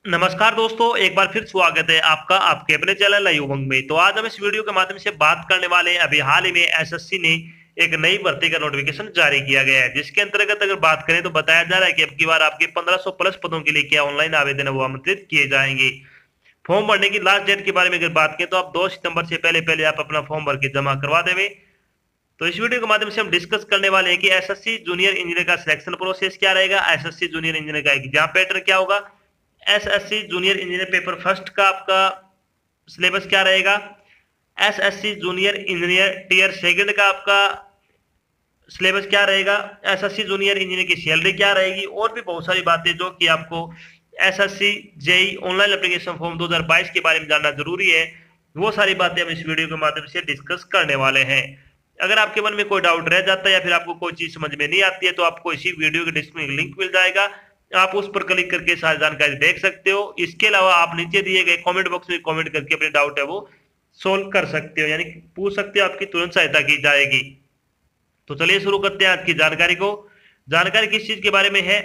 नमस्कार दोस्तों, एक बार फिर स्वागत है आपका आपके अपने चैनल लाइव उमंग में। तो आज हम इस वीडियो के माध्यम से बात करने वाले हैं। अभी हाल ही में एसएससी ने एक नई भर्ती का नोटिफिकेशन जारी किया गया है, जिसके अंतर्गत अगर बात करें तो बताया जा रहा है कि अब की बार आपके 1500 प्लस पदों के लिए क्या ऑनलाइन आवेदन है वो आमंत्रित किए जाएंगे। फॉर्म भरने की लास्ट डेट के बारे में अगर बात करें तो आप 2 सितंबर से पहले पहले आप अपना फॉर्म भर के जमा करवा देवे। तो इस वीडियो के माध्यम से हम डिस्कस करने वाले हैं कि एसएससी जूनियर इंजीनियर का सिलेक्शन प्रोसेस क्या रहेगा, एसएससी जूनियर इंजीनियर का एग्जाम पैटर्न क्या होगा, SSC junior engineer paper first का आपका सिलेबस क्या रहेगा, SSC junior engineer tier second का आपका सिलेबस क्या रहेगा, एसएससी जूनियर इंजीनियर की सैलरी क्या रहेगी, और भी बहुत सारी बातें जो कि आपको SSC JE online application form 2022 के बारे में जानना जरूरी है। वो सारी बातें हम इस वीडियो के माध्यम से डिस्कस करने वाले हैं। अगर आपके मन में कोई डाउट रह जाता है या फिर आपको कोई चीज समझ में नहीं आती है तो आपको इसी वीडियो के डिस्क्रिप्शन लिंक मिल जाएगा, आप उस पर क्लिक करके सारी जानकारी देख सकते हो। इसके अलावा आप नीचे दिए गए कमेंट बॉक्स में कमेंट करके अपने डाउट है वो सोल्व कर सकते हो, यानी पूछ सकते हो, आपकी तुरंत सहायता की जाएगी। तो चलिए शुरू करते हैं आज की जानकारी को। जानकारी किस चीज के बारे में है,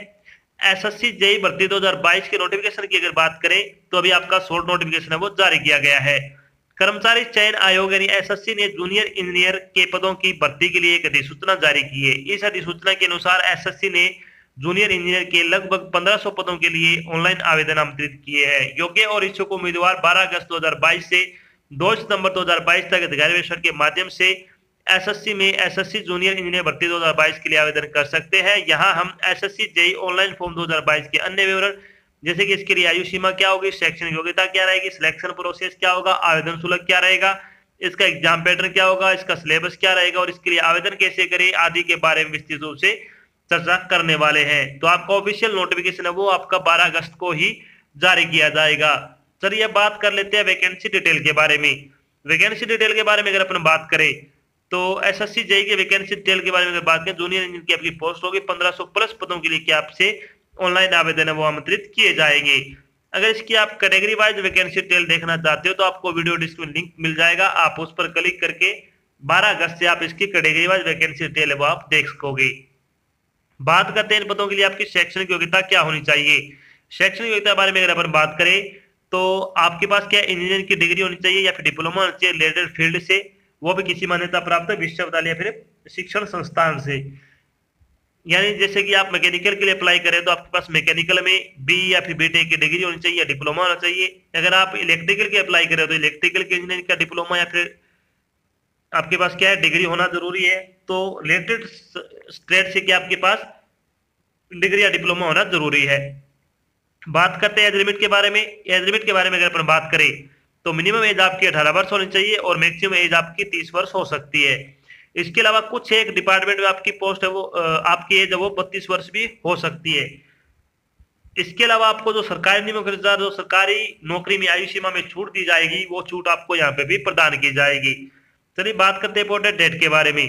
एसएससी जेई भर्ती 2022 के नोटिफिकेशन की अगर बात करें तो अभी आपका शॉर्ट नोटिफिकेशन है वो जारी किया गया है। कर्मचारी चयन आयोग यानी एसएससी ने जूनियर इंजीनियर के पदों की भर्ती के लिए एक अधिसूचना जारी की है। इस अधिसूचना के अनुसार एसएससी ने जूनियर इंजीनियर के लगभग 1500 पदों के लिए ऑनलाइन आवेदन आमंत्रित किए हैं। योग्य और इच्छुक उम्मीदवार 12 अगस्त 2022 से 2 सितंबर 2022 तक अधिकारी वेबसाइट के माध्यम से एसएससी में एसएससी जूनियर इंजीनियर भर्ती 2022 के लिए आवेदन कर सकते हैं। यहाँ हम एसएससी जेई ऑनलाइन फॉर्म 2022 के अन्य विवरण जैसे कि इसके लिए आयु सीमा क्या होगी, शैक्षणिक योग्यता क्या रहेगी, सिलेक्शन प्रोसेस क्या होगा, आवेदन शुल्क क्या रहेगा, इसका एग्जाम पैटर्न क्या होगा, इसका सिलेबस क्या रहेगा और इसके लिए आवेदन कैसे करें आदि के बारे में विस्तृत रूप से चर्चा करने वाले हैं। तो आपका ऑफिशियल नोटिफिकेशन है वो आपका 12 अगस्त को ही जारी किया जाएगा। चलिए बात कर लेते हैं वैकेंसी डिटेल के बारे में। वैकेंसी डिटेल के बारे में अगर अपन बात करें तो एसएससी जेई के वैकेंसी डिटेल के बारे में अगर बात करें, जूनियर इंजीनियर की आपकी पोस्ट होगी 1500 प्लस पदों के लिए क्या आपसे ऑनलाइन आवेदन है वो आमंत्रित किए जाएंगे। अगर इसकी आप कैटेगरी वाइज वैकेंसी डिटेल देखना चाहते हो तो आपको वीडियो डिस्क्रिप्शन लिंक मिल जाएगा, आप उस पर क्लिक करके 12 अगस्त से आप इसकी कैटेगरी वाइज वैकेंसी डिटेल है वो आप देख सकोगे। बात करते हैं इन पदों के लिए आपकी शैक्षणिक योग्यता क्या होनी चाहिए। शैक्षणिक योग्यता के बारे में अगर अपन बात करें तो आपके पास क्या इंजीनियरिंग की डिग्री होनी चाहिए या फिर डिप्लोमा होना चाहिए रिलेटेड फील्ड से, वो भी किसी मान्यता प्राप्त विश्वविद्यालय या फिर शिक्षण संस्थान से। यानी जैसे कि आप मैकेनिकल के लिए अप्लाई करें तो आपके पास मैकेनिकल में बी या फिर बीटेक की डिग्री होनी चाहिए या डिप्लोमा होना चाहिए। अगर आप इलेक्ट्रिकल के अप्लाई करें तो इलेक्ट्रिकल के इंजीनियरिंग का डिप्लोमा या फिर आपके पास क्या है डिग्री होना जरूरी है। तो रिलेटेड ट्रेड से क्या आपके पास डिग्री या डिप्लोमा होना जरूरी है। बात करते हैं एज लिमिट के बारे में। एज लिमिट के बारे में अगर अपन बात करें तो मिनिमम एज आपकी 18 वर्ष होनी चाहिए और मैक्सिमम एज आपकी 30 वर्ष हो सकती है। इसके अलावा कुछ एक डिपार्टमेंट में आपकी पोस्ट है वो आपकी एज है वो 32 वर्ष भी हो सकती है। इसके अलावा आपको जो सरकारी नियमों के अनुसार जो सरकारी नौकरी में आयु सीमा में छूट दी जाएगी वो छूट आपको यहाँ पे भी प्रदान की जाएगी। चलिए बात करते हैं इंपोर्टेंट डेट के बारे में।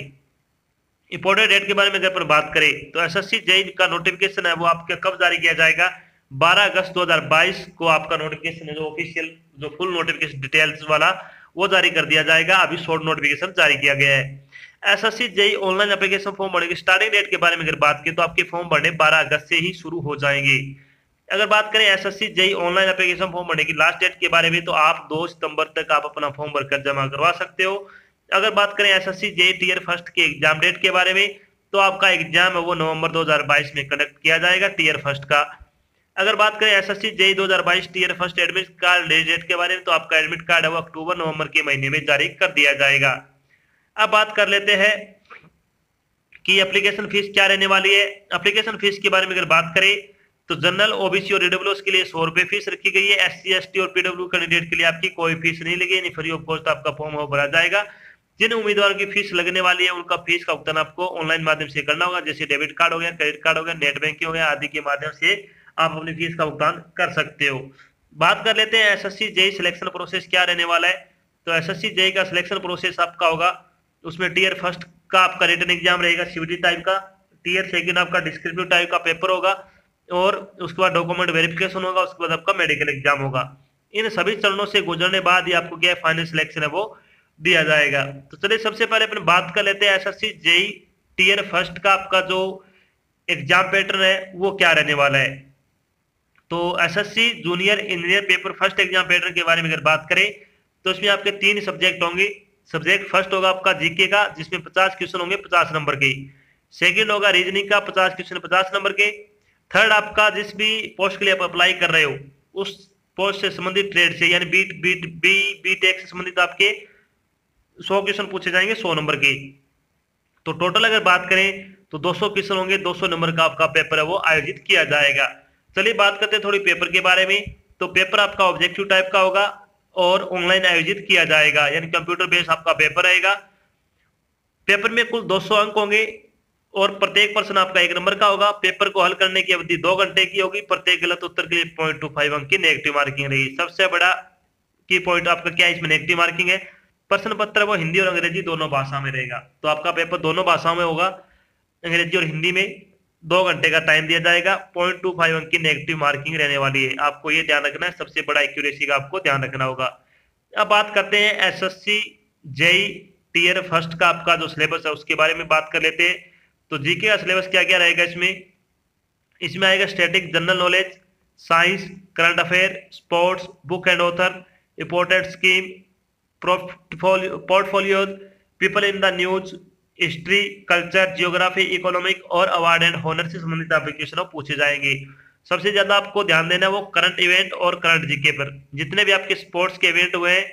इंपोर्टेंट डेट के बारे में अगर अपन बात करें तो एसएससी जेई का नोटिफिकेशन है वो आपके कब जारी किया जाएगा, 12 अगस्त 2022 को आपका नोटिफिकेशन है जो ऑफिशियल जो फुल नोटिफिकेशन डिटेल्स वाला वो जारी कर दिया जाएगा। अभी शॉर्ट नोटिफिकेशन जारी किया गया है। SSC JE online application form भरने की स्टार्टिंग डेट के बारे में अगर बात करें तो आपके फॉर्म भरने 12 अगस्त से ही शुरू हो जाएंगे। अगर बात करें SSC JEE online application form भरने की लास्ट डेट के बारे में तो आप 2 सितंबर तक आप अपना फॉर्म भरकर जमा करवा सकते हो। अगर बात करें एसएससी जेई टीयर फर्स्ट के एग्जाम डेट के बारे में तो आपका एग्जाम है वो नवंबर 2022 में कंडक्ट किया जाएगा टीयर फर्स्ट का। अगर बात करें SSC JE 2022 tier first admit card date के बारे में तो आपका एडमिट कार्ड है वो अक्टूबर नवंबर के महीने में जारी कर दिया जाएगा। अब बात कर लेते हैं कि एप्लीकेशन फीस क्या रहने वाली है। एप्लीकेशन फीस के बारे में अगर बात करें तो जनरल ओबीसी और ईडब्ल्यूएस के लिए 100 रुपए फीस रखी गई है। एससी एसटी और पीडब्ल्यू कैंडिडेट के लिए आपकी कोई फीस नहीं लगी, यानी फ्री ऑफ कॉस्ट आपका फॉर्म हो भरा जाएगा। जिन उम्मीदवारों की फीस लगने वाली है उनका फीस का भुगतान आपको ऑनलाइन माध्यम से करना होगा, जैसे डेबिट कार्ड हो गया, क्रेडिट कार्ड हो गया, नेट बैंकिंग हो गया आदि के माध्यम से आप अपनी फीस का भुगतान कर सकते हो। बात कर लेते हैं एसएससी जेई सिलेक्शन प्रोसेस क्या रहने वाला है। तो एसएससी जेई का सिलेक्शन प्रोसेस आपका होगा, उसमें टीयर फर्स्ट का आपका रिटन एग्जाम रहेगा सीवीटी टाइप का, टीयर सेकंड आपका डिस्क्रिप्टिव टाइप का पेपर होगा और उसके बाद डॉक्यूमेंट वेरिफिकेशन होगा, उसके बाद आपका मेडिकल एग्जाम होगा। इन सभी चरणों से गुजरने बाद ही आपको क्या फाइनल सिलेक्शन है वो दिया जाएगा। तो चलिए सबसे पहले अपन बात कर लेते हैं एसएससी जेई टीयर फर्स्ट का आपका जो एग्जाम पैटर्न है वो क्या रहने वाला है। तो SSC junior engineer paper first exam pattern के बारे में अगर बात करें तो इसमें आपके 3 सब्जेक्ट होंगे। सब्जेक्ट फर्स्ट होगा आपका जीके का, जिसमें 50 क्वेश्चन होंगे 50 नंबर के। सेकंड होगा रीजनिंग का, 50 क्वेश्चन 50 नंबर के। थर्ड आपका जिस भी पोस्ट के लिए आप अप्लाई कर रहे हो उस पोस्ट से संबंधित ट्रेड से, यानी बी टेक से संबंधित आपके 100 क्वेश्चन पूछे जाएंगे 100 नंबर के। तो टोटल अगर बात करें तो 200 क्वेश्चन होंगे, 200 नंबर का आपका पेपर है वो आयोजित किया जाएगा। चलिए बात करते हैं थोड़ी पेपर के बारे में। तो पेपर आपका ऑब्जेक्टिव टाइप का होगा और ऑनलाइन आयोजित किया जाएगा, यानी कंप्यूटर बेस्ड आपका पेपर रहेगा। पेपर में कुल 200 अंक होंगे और प्रत्येक प्रश्न आपका 1 नंबर का होगा। पेपर को हल करने की अवधि 2 घंटे की होगी। प्रत्येक गलत उत्तर के लिए 0.25 अंक की नेगेटिव मार्किंग रहेगी। सबसे बड़ा की पॉइंट आपका क्या है, इसमें नेगेटिव मार्किंग है। प्रश्न पत्र वो हिंदी और अंग्रेजी दोनों भाषा में रहेगा। तो आपका पेपर दोनों भाषाओं में होगा, अंग्रेजी और हिंदी में। 2 घंटे का टाइम दिया जाएगा। 0.25 अंक की नेगेटिव मार्किंग रहने वाली है। आपको ये ध्यान रखना है, सबसे बड़ा एक्यूरेसी का आपको ध्यान रखना होगा। अब बात करते हैं एसएससी जेई टीयर फर्स्ट का आपका जो सिलेबस है उसके बारे में बात कर लेते हैं। तो जीके का सिलेबस क्या क्या रहेगा इसमें आएगा static general knowledge, science, current affair, sports, book and author, important scheme, portfolio, people in the news, history, culture, geography, economic और अवार्ड एंड हॉनर से संबंधित एप्लीकेशन पूछे जाएंगे। सबसे ज्यादा आपको ध्यान देना है वो करंट इवेंट और करंट जीके पर। जितने भी आपके स्पोर्ट्स के इवेंट हुए हैं,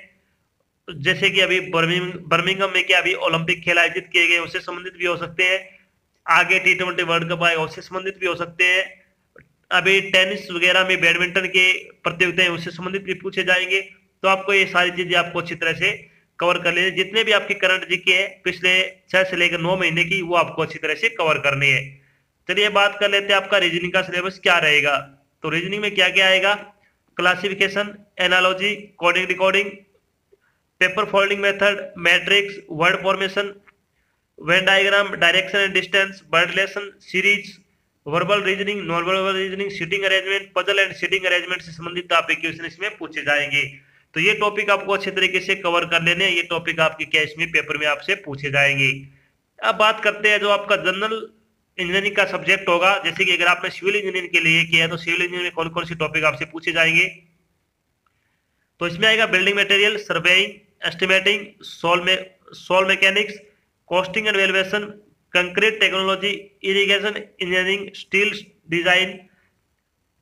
जैसे कि अभी बर्मिंघम में क्या अभी ओलंपिक खेल आयोजित किए गए, उससे संबंधित भी हो सकते हैं। आगे T20 वर्ल्ड कप आएगा उससे संबंधित भी हो सकते हैं। अभी टेनिस वगैरह में बैडमिंटन के प्रतियोगिताएं उससे संबंधित भी पूछे जाएंगे। तो आपको ये सारी चीजें आपको अच्छी तरह से कवर कर लेनी। जितने भी आपकी करंट जीके है पिछले 6 से लेकर 9 महीने की, वो आपको अच्छी तरह से कवर करनी है। चलिए बात कर लेते हैं आपका रीजनिंग का सिलेबस क्या रहेगा। तो रीजनिंग में क्या क्या आएगा, classification, analogy, coding decoding, paper folding method, matrix, word formation, Venn diagram, direction and distance, word relation, series, verbal reasoning, non verbal reasoning, seating arrangement, puzzle and seating arrangement से संबंधित आप क्वेश्चन इसमें पूछे जाएंगे। तो ये टॉपिक आपको अच्छे तरीके से कवर कर लेने, ये टॉपिक आपके क्या इसमें पेपर में आपसे पूछे जाएंगे। अब बात करते हैं जो आपका जनरल इंजीनियरिंग का सब्जेक्ट होगा। जैसे कि अगर आपने सिविल इंजीनियरिंग के लिए किया है तो सिविल इंजीनियरिंग में कौन कौन से टॉपिक आपसे पूछे जाएंगे। तो इसमें आएगा building material, surveying, estimating, soil mechanics, costing and valuation, concrete technology, irrigation engineering, steel design,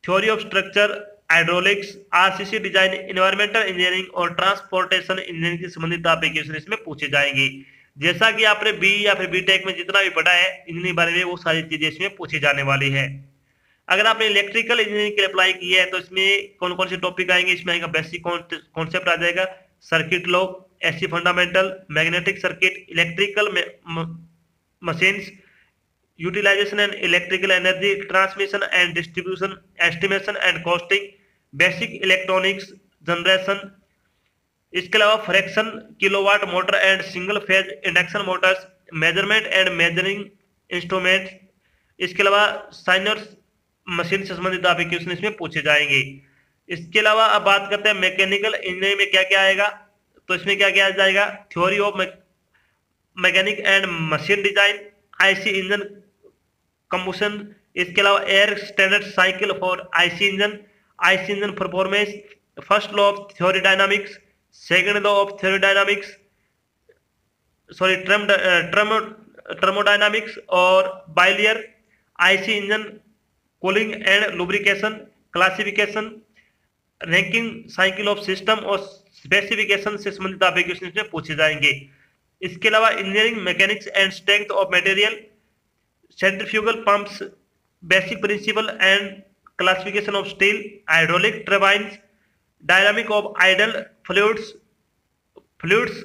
theory of structure, hydraulics, RCC design, environmental engineering और ट्रांसपोर्टेशन इंजीनियरिंग से संबंधित एप्लीकेशन इसमें पूछे जाएंगे। जैसा कि आपने बी या फिर बीटेक में जितना भी पढ़ा है इंजीनियरिंग बारे में, वो सारी चीजें इसमें पूछी जाने वाली है। अगर आपने इलेक्ट्रिकल इंजीनियरिंग के लिए अप्लाई किया है तो इसमें कौन कौन से टॉपिक आएंगे, इसमें आएगा बेसिक कॉन्सेप्ट आ जाएगा, circuit law, AC fundamental, magnetic circuit, electrical machines, utilization and electrical energy, transmission and distribution, estimation and costing, basic electronics, generation. इसके अलावा fraction, kilowatt motor and single phase induction motors, measurement and measuring instrument. इसके अलावा साइनर्स machine से संबंधित आप question इसमें पूछे जाएंगे। इसके अलावा अब बात करते हैं मैकेनिकल इंजीनियरिंग में क्या क्या आएगा। तो इसमें क्या क्या आ जाएगा, theory of mechanic and machine design, IC engine combustion. इसके अलावा air standard cycle for IC engine performance, first law of thermodynamics, second law of thermodynamics, sorry thermodynamics और boiler, IC engine, cooling and lubrication, classification, Rankine cycle of system और specification से संबंधित application इसमें पूछे जाएंगे। इसके अलावा engineering mechanics and strength of material, centrifugal pumps, basic principle and classification of steel, hydraulic turbines, dynamic of ideal fluids,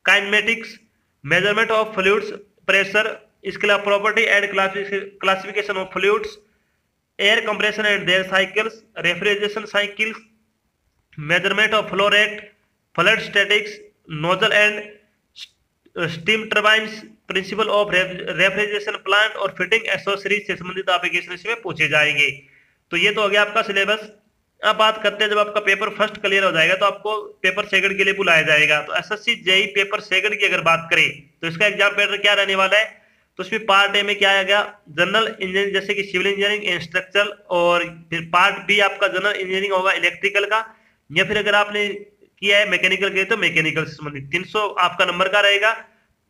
kinematics, measurement of fluids pressure. इसके अलावा property and classification of fluids, air compression and their cycles, refrigeration cycles, measurement of flow rate, fluid statics, nozzle and steam turbines, principle of refrigeration plant और fitting accessories से संबंधित application इसमें पूछे जाएंगे। तो ये तो हो गया आपका सिलेबस। अब बात करते हैं जब आपका पेपर फर्स्ट क्लियर हो जाएगा तो आपको पेपर सेकंड के लिए बुलाया जाएगा। तो एसएससी जेई पेपर सेकंड की अगर बात करें तो इसका एग्जाम पैटर्न क्या रहने वाला है। तो उसमें पार्ट ए में क्या आ गया, जनरल इंजीनियरिंग जैसे कि सिविल इंजीनियरिंग, स्ट्रक्चरल, और फिर पार्ट बी आपका जनरल इंजीनियरिंग होगा इलेक्ट्रिकल का, या फिर अगर आपने किया है मैकेनिकल के तो मैकेनिकल से संबंधित। 300 आपका नंबर का रहेगा,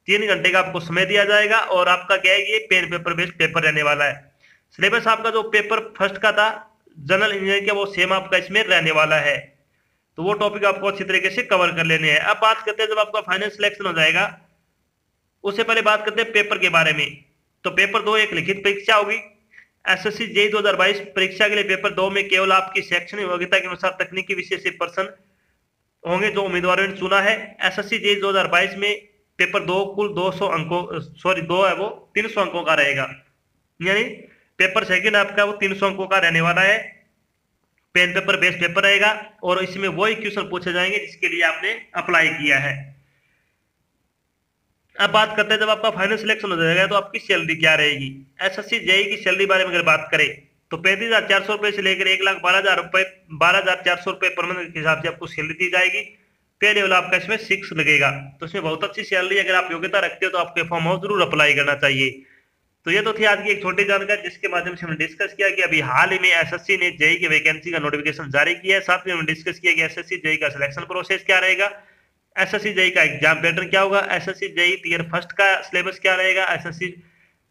3 घंटे का आपको समय दिया जाएगा, और आपका क्या है, ये पेन पेपर बेस्ड पेपर रहने वाला है। सिलेबस आपका जो पेपर फर्स्ट का था जनरल इंजीनियरिंग का, वो सेम आपका इसमें रहने वाला है। तो वो टॉपिक आपको अच्छी तरीके से कवर कर लेने हैं। अब बात करते हैं जब आपका फाइनल सिलेक्शन हो जाएगा, उससे पहले बात करते हैं पेपर के बारे में। तो पेपर 2 एक लिखित परीक्षा होगी। एसएससी जेईई 2022 परीक्षा के लिए पेपर 2 में केवल आपकी शैक्षणिक योग्यता के अनुसार तकनीकी विषय से पर्सन होंगे जो उम्मीदवारों ने चुना है। एसएससी जेईई 2022 में पेपर 2 कुल 200 अंकों, सॉरी 2 है वो 300 अंकों का रहेगा, यानी पेपर सेकंड आपका वो 300 अंकों का रहने वाला है। पेन पेपर बेस्ड पेपर रहेगा, और इसमें वही क्वेश्चन पूछे जाएंगे जिसके लिए आपने अप्लाई किया है। अब बात करते हैं जब आपका फाइनल सिलेक्शन हो जाएगा तो आपकी सैलरी क्या रहेगी। एसएससी जेईई की सैलरी बारे में अगर बात करें तो 35,400 रुपए से लेकर 1,12,000 रुपए 12,400 रुपए पर मंथ के हिसाब से आपको सैलरी दी जाएगी। पे लेवल आपका इसमें 6 लगेगा, तो इसमें बहुत अच्छी सैलरी। अगर आप योग्यता रखते हो तो आपके फॉर्म हाउस जरूर अप्लाई करना चाहिए। तो ये तो थी आज की एक छोटी जानकारी जिसके माध्यम से हमने डिस्कस किया कि अभी हाल ही में एसएससी ने जेईई की वैकेंसी का नोटिफिकेशन जारी किया है। साथ में हमने डिस्कस किया कि एसएससी जेईई का सिलेक्शन प्रोसेस क्या रहेगा, एसएससी जेईई का एग्जाम पैटर्न क्या होगा, एसएससी जेईई टियर फर्स्ट का सिलेबस क्या रहेगा, एसएससी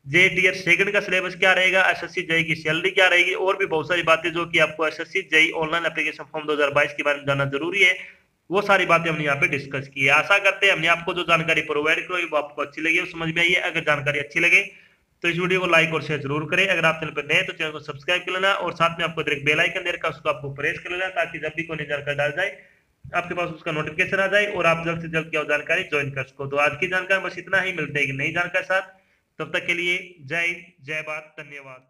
जेईई टियर सेकंड का सिलेबस क्या रहेगा, एसएससी जेईई की सैलरी क्या रहेगी, और भी बहुत सारी बातें जो कि आपको SSC JEE online application form 2022 के बारे में जानना जरूरी है, वो सारी बातें हमने यहाँ पे डिस्कस की है। आशा करते हैं हमने आपको जो जानकारी प्रोवाइड की वो आपको अच्छी लगी, समझ में आई है। अगर जानकारी अच्छी लगे तो इस वीडियो को लाइक और शेयर जरूर करें। अगर आप चैनल पर नए हैं तो चैनल को सब्सक्राइब कर लेना, और साथ में आपको एक बेल आइकन दे रखा है उसको आपको प्रेस कर लेना, ताकि जब भी कोई नई जानकारी डाल जाए आपके पास उसका नोटिफिकेशन आ जाए और आप जल्द से जल्द क्या जानकारी ज्वाइन कर सको। तो आज की जानकारी बस इतना ही, मिलते हैं नई जानकारी साथ। तब तक के लिए जय हिंद, जय भारत, धन्यवाद।